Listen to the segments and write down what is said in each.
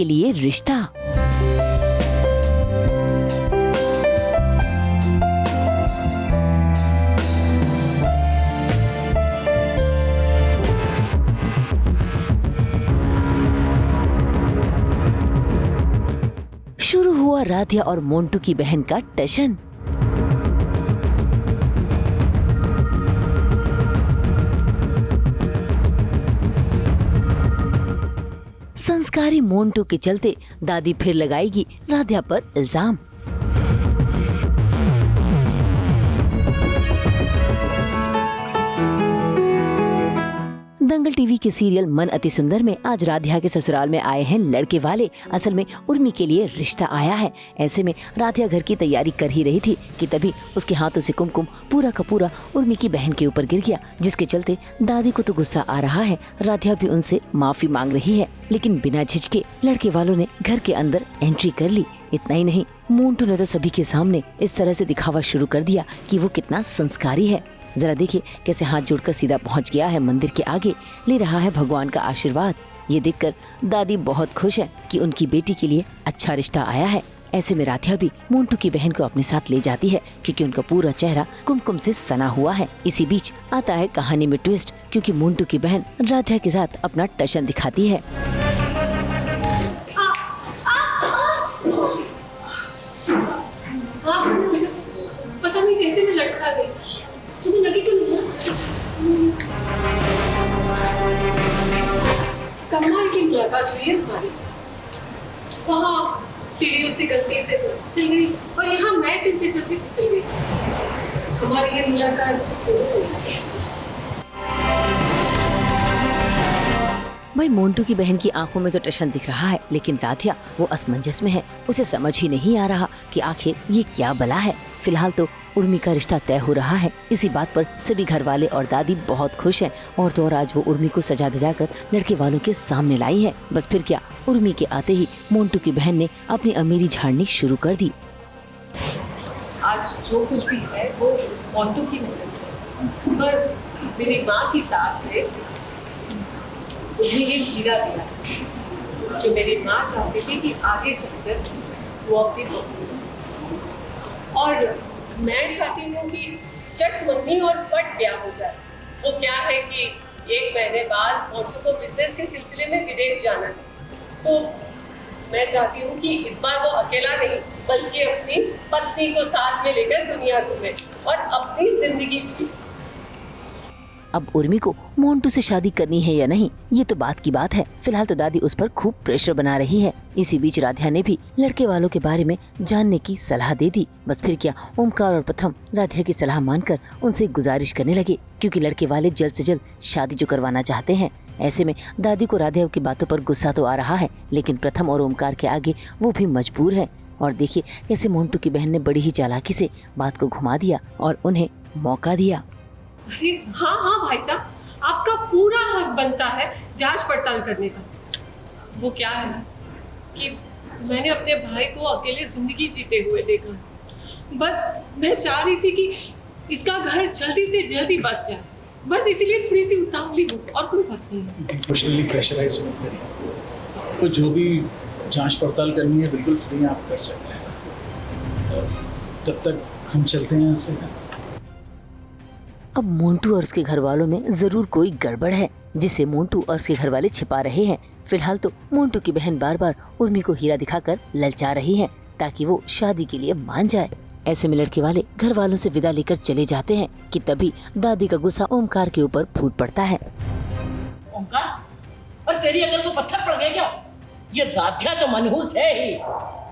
के लिए रिश्ता। शुरू हुआ राधिया और मोंटू की बहन का टशन। संस्कारी मोंटू के चलते दादी फिर लगाएगी राधिया पर इल्जाम। दंगल टीवी के सीरियल मन अति सुंदर में आज राधिया के ससुराल में आए हैं लड़के वाले। असल में उर्मी के लिए रिश्ता आया है। ऐसे में राधिया घर की तैयारी कर ही रही थी कि तभी उसके हाथों से कुमकुम पूरा का पूरा उर्मी की बहन के ऊपर गिर गया, जिसके चलते दादी को तो गुस्सा आ रहा है। राधिया भी उनसे माफी मांग रही है, लेकिन बिना झिझके लड़के वालों ने घर के अंदर एंट्री कर ली। इतना ही नहीं, मोंटू ने तो सभी के सामने इस तरह से दिखावा शुरू कर दिया कि वो कितना संस्कारी है। जरा देखिए कैसे हाथ जोड़कर सीधा पहुंच गया है मंदिर के आगे, ले रहा है भगवान का आशीर्वाद। ये देखकर दादी बहुत खुश है कि उनकी बेटी के लिए अच्छा रिश्ता आया है। ऐसे में राधिया भी मोंटू की बहन को अपने साथ ले जाती है, क्योंकि उनका पूरा चेहरा कुमकुम से सना हुआ है। इसी बीच आता है कहानी में ट्विस्ट, क्योंकि मोंटू की बहन राधिया के साथ अपना टशन दिखाती है। पता नहीं कैसे मैं लटका गई। तुम्हें लगी तो नहीं? कमाल की मुलाकात हुई है हमारी। वहाँ सीढ़ियों से गलती से फिसल गई और यहाँ मैं चलते चलते फिसल गई। हमारी ये मुलाकात भाई मोंटू की बहन की आंखों में तो टशन दिख रहा है, लेकिन राधिया वो असमंजस में है। उसे समझ ही नहीं आ रहा कि आखिर ये क्या बला है। फिलहाल तो उर्मी का रिश्ता तय हो रहा है। इसी बात पर सभी घर वाले और दादी बहुत खुश हैं। और तो और आज वो उर्मी को सजा धजा कर लड़के वालों के सामने लाई है। बस फिर क्या, उर्मी के आते ही मोंटू की बहन ने अपनी अमीरी झाड़नी शुरू कर दी। आज जो कुछ भी है वो मोंटू की मदद से, पर मेरी माँ की सास ने उन्हें ये हीरा दिया जो मेरी माँ चाहती थी कि आगे चलकर वो अपनी बहू, और मैं चाहती हूँ कि चट मंदी और पट ब्याह हो जाए। वो क्या है कि 1 महीने बाद मोंटू को बिजनेस के सिलसिले में विदेश जाना है, तो मैं चाहती हूँ कि इस बार वो अकेला नहीं बल्कि अपनी पत्नी को साथ में लेकर दुनिया घूमे और अपनी जिंदगी जिए। अब उर्मी को मोंटू से शादी करनी है या नहीं, ये तो बात की बात है। फिलहाल तो दादी उस पर खूब प्रेशर बना रही है। इसी बीच राधिया ने भी लड़के वालों के बारे में जानने की सलाह दे दी। बस फिर क्या, ओमकार और प्रथम राधिया की सलाह मानकर उनसे गुजारिश करने लगे, क्योंकि लड़के वाले जल्द से जल्द शादी जो करवाना चाहते हैं। ऐसे में दादी को राधिया की बातों पर गुस्सा तो आ रहा है, लेकिन प्रथम और ओमकार के आगे वो भी मजबूर है। और देखिए कैसे मोंटू की बहन ने बड़ी ही चालाकी से बात को घुमा दिया और उन्हें मौका दिया। अरे हाँ हाँ भाई साहब, आपका पूरा हक बनता है जांच पड़ताल करने का। वो क्या है ना कि मैंने अपने भाई को अकेले जिंदगी जीते हुए देखा। बस मैं चाह रही थी कि इसका घर जल्दी से जल्दी बस जाए, बस इसीलिए थोड़ी सी उतावली हो, और कोई बात नहीं। इमोशनली प्रेशराइज मत करिए। तो जो भी जांच पड़ताल करनी है बिल्कुल फ्री आप कर सकते हैं। तब तक हम चलते हैं यहाँ से। अब मोंटू और उसके घर वालों में जरूर कोई गड़बड़ है, जिसे मोंटू और उसके घर वाले छिपा रहे हैं। फिलहाल तो मोंटू की बहन बार बार उर्मी को हीरा दिखाकर ललचा रही है, ताकि वो शादी के लिए मान जाए। ऐसे में लड़के वाले घर वालों से विदा लेकर चले जाते हैं कि तभी दादी का गुस्सा ओमकार के ऊपर फूट पड़ता है। ओमकार, और तेरी अकल को पत्थर पड़ गए क्या? ये राधिया तो मनहूस है ही,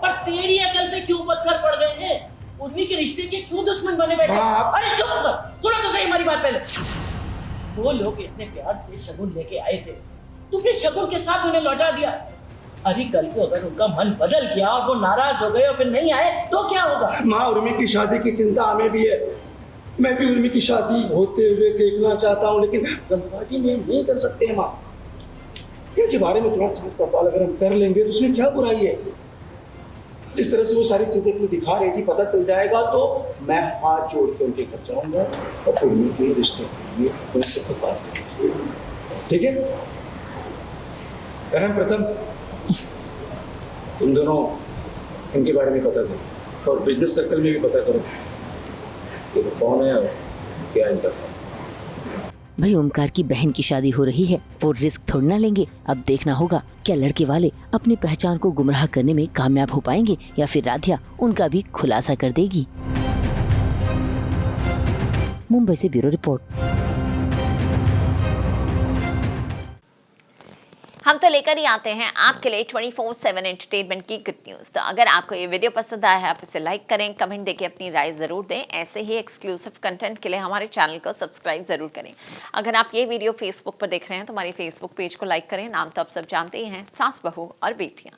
पर तेरी अकल पे क्यों पत्थर पड़ गए हैं? उर्मी के रिश्ते के क्यों दुश्मन बने बैठे? अरे चुप कर, सुनो तो सही हमारी बात पहले। वो लोग इतने प्यार से शगुन लेके आए थे, तुमने शगुन के साथ उन्हें लौटा दिया। अरे कल को अगर उनका मन बदल गया और वो नाराज हो गए और फिर नहीं आए तो क्या होगा? माँ, उर्मी की शादी की चिंता हमें भी है। मैं भी उर्मी की शादी होते हुए देखना चाहता हूँ, लेकिन जल्दबाजी में नहीं कर सकते माँ। इनके बारे में थोड़ा जांच पड़ताल अगर हम कर लेंगे तो उसमें क्या बुराई है? जिस तरह से वो सारी चीजें अपने दिखा रही थी, पता चल जाएगा तो मैं हाथ जोड़ के उनके घर जाऊंगा और उर्मी के रिश्ते के लिए उनसे बात करूंगा। ठीक है? अहम प्रथम तुम दोनों इनके बारे में पता करो और बिजनेस सर्कल में भी पता करो कि वो कौन है और क्या इनका है। भाई ओमकार की बहन की शादी हो रही है, वो रिस्क थोड़ा ना लेंगे। अब देखना होगा क्या लड़के वाले अपनी पहचान को गुमराह करने में कामयाब हो पाएंगे या फिर राधिया उनका भी खुलासा कर देगी। मुंबई से ब्यूरो रिपोर्ट। हम तो लेकर ही आते हैं आपके लिए 24/7 एंटरटेनमेंट की गुड न्यूज़। तो अगर आपको ये वीडियो पसंद आया है आप इसे लाइक करें, कमेंट देके अपनी राय ज़रूर दें। ऐसे ही एक्सक्लूसिव कंटेंट के लिए हमारे चैनल को सब्सक्राइब ज़रूर करें। अगर आप ये वीडियो फेसबुक पर देख रहे हैं तो हमारे फेसबुक पेज को लाइक करें। नाम तो आप सब जानते ही हैं, सास बहू और बेटियाँ।